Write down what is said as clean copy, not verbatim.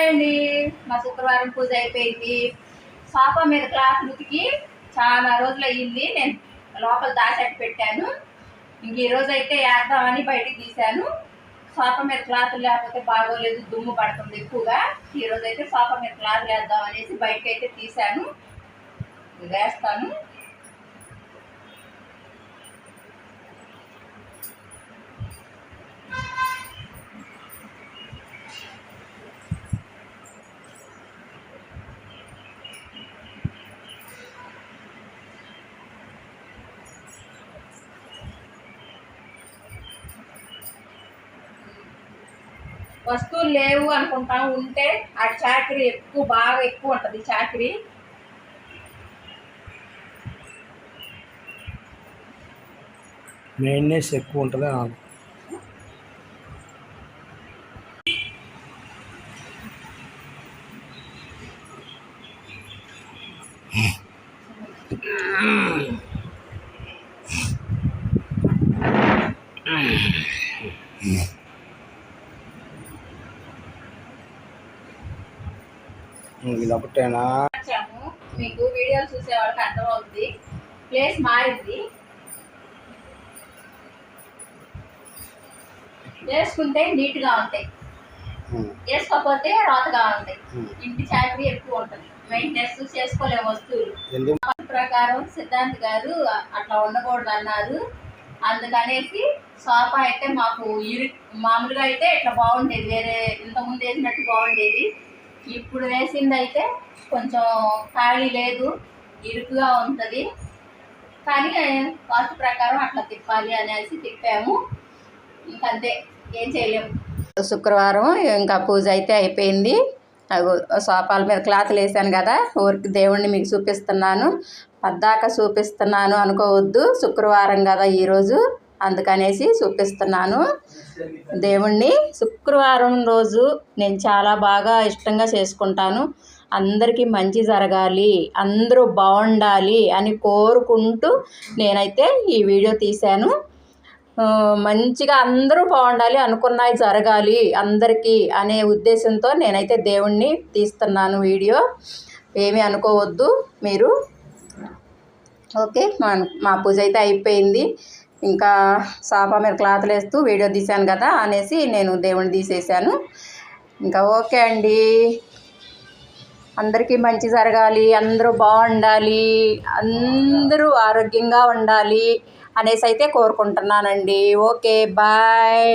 అండి, మా శుక్రవారం పూజ అయిపోయింది. సోఫా మీద క్లాత్ ఉతికి చాలా రోజులు అయ్యింది. నేను లోపల దాచెట్టు పెట్టాను. ఇంక ఈరోజు అయితే వేద్దామని బయటికి తీశాను. సోఫా మీద క్లాత్ లేకపోతే బాగోలేదు, దుమ్ము పడుతుంది ఎక్కువగా. ఈరోజు అయితే సోఫా మీద క్లాత్ వేద్దాం అనేసి బయటకి అయితే తీశాను. వేస్తాను. వస్తువులు లేవు అనుకుంటాం, ఉంటే ఆ చాకరీ బాగా ఎక్కువ ఉంటుంది. చాకరీ మెయింటెనెన్స్ ఎక్కువ ఉంటుంది. ఇలా పుట్టేనా మీకు వీడియోలు చూసే వాళ్ళకి అర్థమవుతుంది. ప్లేస్ మారింది. వేసుకుంటే నీట్గా ఉంటాయి, వేసుకోకపోతే రాతగా ఉంటాయి. ఇంటి చాకరీ ఎక్కువ ఉంటుంది, మెయింటెనెన్స్ చేసుకోలేము వస్తువులు. ప్రకారం సిద్ధాంత్ గారు అట్లా ఉండకూడదు అన్నారు. అందుకనేసి సోఫా అయితే మాకు మామూలుగా అయితే ఇట్లా బాగుండేది, వేరే ఇంతకుముందు వేసినట్టు బాగుండేది. ఇప్పుడు వేసింది అయితే కొంచెం ఖాళీ లేదు, ఇరుకుగా ఉంటుంది. కానీ వాస్తు ప్రకారం అట్లా తిప్పాలి అనేసి తిప్పాము. ఇంకంతే, ఏం చేయలేము. శుక్రవారం ఇంకా పూజ అయితే అయిపోయింది. సోఫాల మీద క్లాత్లు వేసాను కదా, ఊరికి దేవుణ్ణి మీకు చూపిస్తున్నాను. పద్దాక చూపిస్తున్నాను అనుకోవద్దు, శుక్రవారం కదా ఈరోజు, అందుకనేసి చూపిస్తున్నాను దేవుణ్ణి. శుక్రవారం రోజు నేను చాలా బాగా ఇష్టంగా చేసుకుంటాను. అందరికీ మంచి జరగాలి, అందరూ బాగుండాలి అని కోరుకుంటూ నేనైతే ఈ వీడియో తీశాను. మంచిగా అందరూ బాగుండాలి, అనుకున్నవి జరగాలి అందరికీ అనే ఉద్దేశంతో నేనైతే దేవుణ్ణి తీస్తున్నాను వీడియో. ఏమీ అనుకోవద్దు మీరు. ఓకే, మా పూజ అయితే అయిపోయింది. ఇంకా సోఫా మీద క్లాత్లు వేస్తూ వీడియో తీశాను కదా అనేసి నేను దేవుణ్ణి తీసేసాను. ఇంకా ఓకే అండి, అందరికీ మంచి జరగాలి, అందరూ బాగుండాలి, అందరూ ఆరోగ్యంగా ఉండాలి అనేసి అయితే కోరుకుంటున్నానండి. Okay, bye.